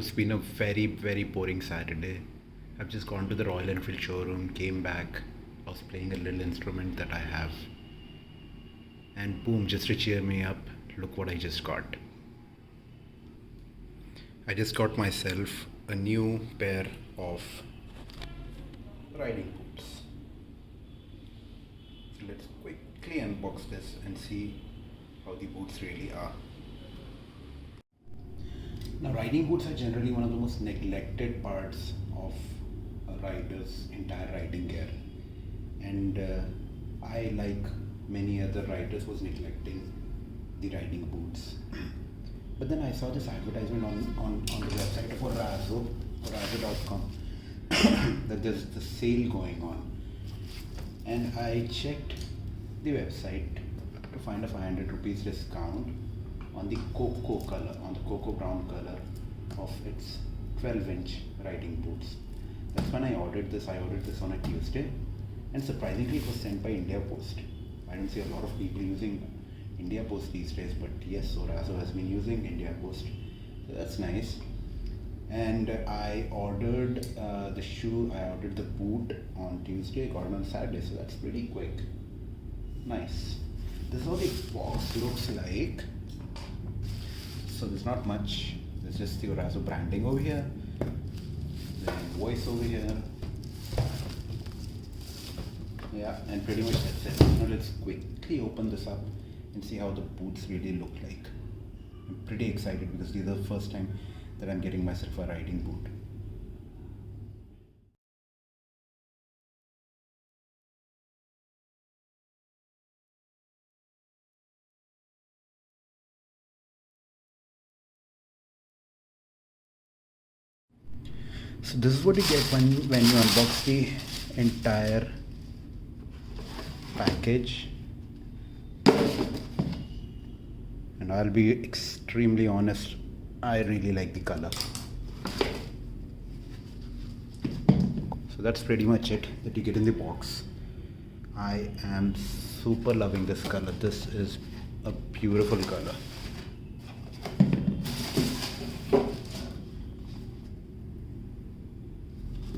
it's been a very, very boring Saturday. I've just gone to the Royal Enfield showroom, came back. I was playing a little instrument that I have. And boom, just to cheer me up, look what I just got. I just got myself a new pair of riding boots. So let's quickly unbox this and see how the boots really are. Now, riding boots are generally one of the most neglected parts of a rider's entire riding gear, and I, like many other riders, was neglecting the riding boots. But then I saw this advertisement on the website of Orazo.com that there's the sale going on, and I checked the website to find a 500 rupees discount on the cocoa brown color of its 12-inch riding boots. That's when I ordered this. I ordered this on a Tuesday, and surprisingly it was sent by India Post. I don't see a lot of people using India Post these days, but yes, Orazo has been using India Post, so that's nice. And I ordered the shoe, I ordered the boot on Tuesday, got it on Saturday, so that's pretty quick. Nice. This is how the box looks like. So there's not much, there's just the Orazo branding over here, the invoice over here, yeah, and pretty much that's it. Now let's quickly open this up and see how the boots really look like. I'm pretty excited because this is the first time that I'm getting myself a riding boot. So this is what you get when you unbox the entire package. And I'll be extremely honest, I really like the color. So that's pretty much it that you get in the box. I am super loving this color. This is a beautiful color.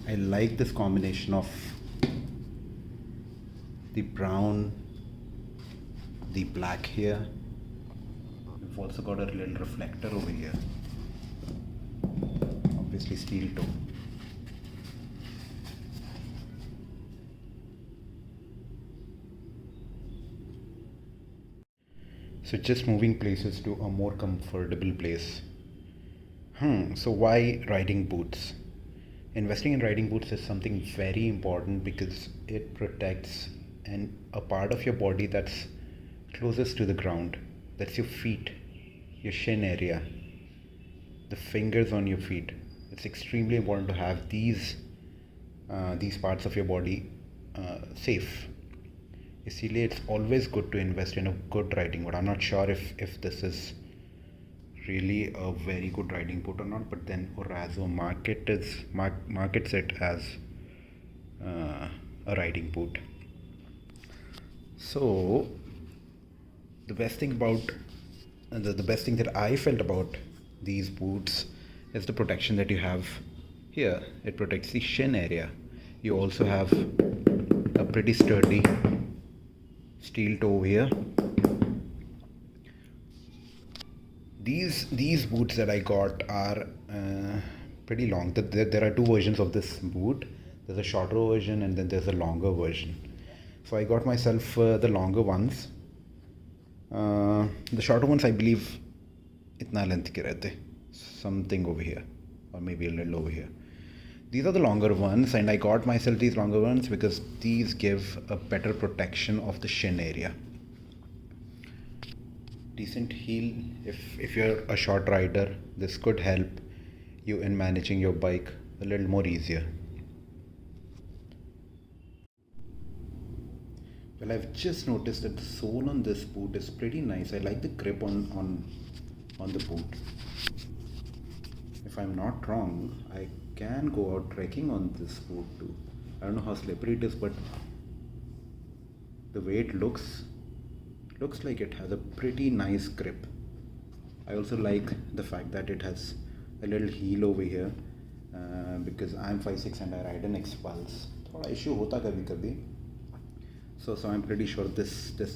I like this combination of the brown, the black here. We've also got a little reflector over here. Obviously steel toe. So just moving places to a more comfortable place. So why riding boots? Investing in riding boots is something very important because it protects a part of your body that's closest to the ground. That's your feet, your shin area, the fingers on your feet. It's extremely important to have these parts of your body safe. Iसीलिए it's always good to invest in a good riding boot. I'm not sure if this is really a very good riding boot or not, but then Orazo markets it as a riding boot. So the best thing that I felt about these boots is the protection that you have here. It protects the shin area. You also have a pretty sturdy steel toe here. These boots that I got are pretty long. There are two versions of this boot. There's a shorter version and then there's a longer version. So I got myself the longer ones. The shorter ones, I believe, itna length ke rehte, something over here, or maybe a little over here. These are the longer ones, and I got myself these longer ones because these give a better protection of the shin area. Decent heel. If you're a short rider, this could help you in managing your bike a little more easier. Well, I've just noticed that the sole on this boot is pretty nice. I like the grip on the boot. If I'm not wrong, I can go out trekking on this boot too. I don't know how slippery it is, but the way it looks like it has a pretty nice grip. I also like the fact that it has a little heel over here because I'm 5'6" and I ride an X-Pulse. थोड़ा issue होता कभी कभी. So I'm pretty sure this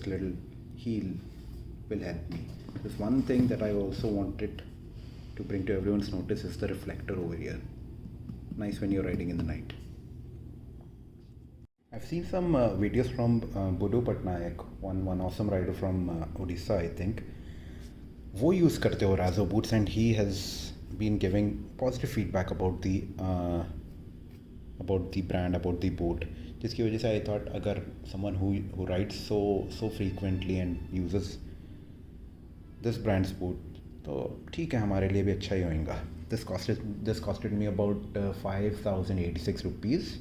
little heel will help me. There's one thing that I also wanted to bring to everyone's notice is the reflector over here. Nice when you're riding in the night. I've seen some videos from Budu Patnaik, one awesome rider from Odisha, I think. वो use करते हो Orazo boots and he has been giving positive feedback about the brand, about the boot. जिसकी वजह से I thought अगर someone who rides so frequently and uses this brand's boot, तो ठीक है, हमारे लिए भी अच्छा ही होएगा. This costed me about 5,086 rupees.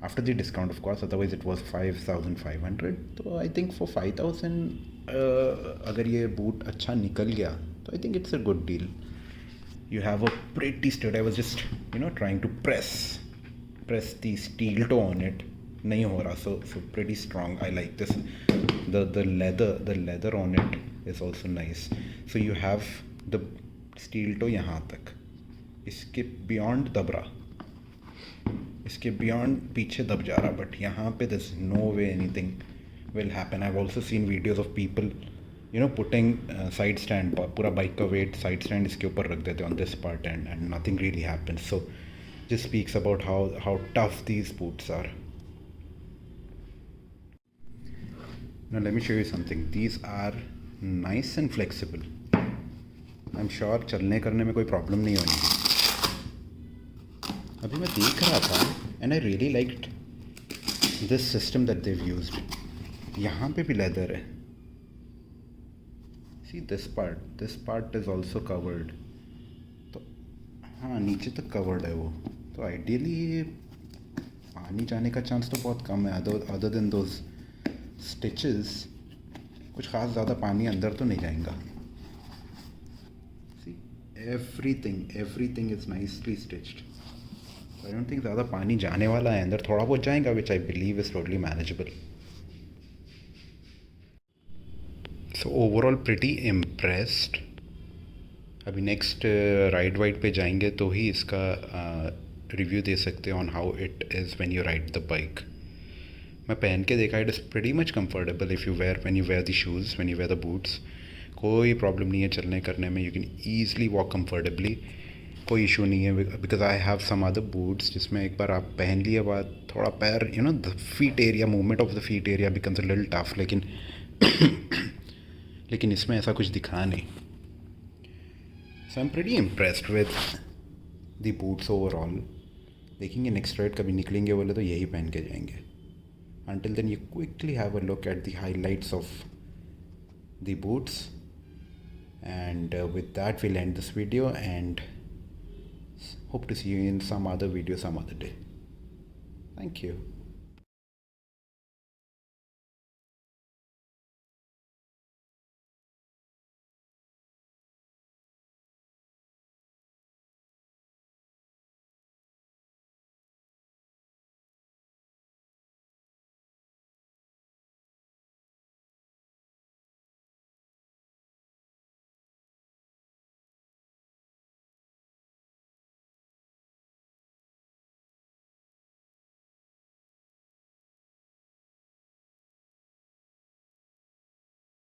After the discount, of course, otherwise it was 5,500. So I think for 5,000 अगर ये boot अच्छा निकल गया तो I think it's a good deal. You have a pretty sturdy. I was just trying to press the steel toe on it. नहीं हो रहा, so pretty strong. I like this. The leather on it is also nice. So you have the steel toe यहाँ तक, इसके beyond दब रहा, इसके beyond पीछे दब जा रहा, but यहाँ पे there's no way anything will happen. I've also seen videos of people putting side stand, पूरा बाइक का weight side stand इसके ऊपर रख देते on this part and nothing really happens. So just speaks about how tough these boots are. Now let me show you something. These are nice and flexible. I'm sure चलने करने में कोई problem नहीं होगी. अभी मैं देख रहा था and I really liked this system that they've used. यहाँ पे भी leather है. See this part is also covered. तो हाँ, नीचे तक covered है वो. तो ideally पानी जाने का chance तो बहुत कम है. Other than those stitches, कुछ खास ज़्यादा पानी अंदर तो नहीं जाएगा. See, everything is nicely stitched. So I don't think ज़्यादा पानी जाने वाला है अंदर. थोड़ा बहुत जाएगा, which I believe is totally manageable. So overall pretty impressed. अभी next ride वाइड पे जाएंगे तो ही इसका रिव्यू दे सकते हैं on how it is when you ride the bike. मैं पहन के देखा, it is pretty much comfortable when you wear the shoes, when you wear the boots. कोई प्रॉब्लम नहीं है चलने करने में. You can easily walk comfortably. कोई इशू नहीं है because I have some other boots जिसमें एक बार आप पहन लिए बाद थोड़ा पैर the feet area, movement of the feet area becomes a little tough. लेकिन इसमें ऐसा कुछ दिखा नहीं. So I'm pretty impressed with the boots overall. देखेंगे next ride कभी निकलेंगे बोले तो यही पहन के जाएंगे. Until then, you quickly have a look at the highlights of the boots. And with that, we'll end this video and hope to see you in some other video some other day. Thank you.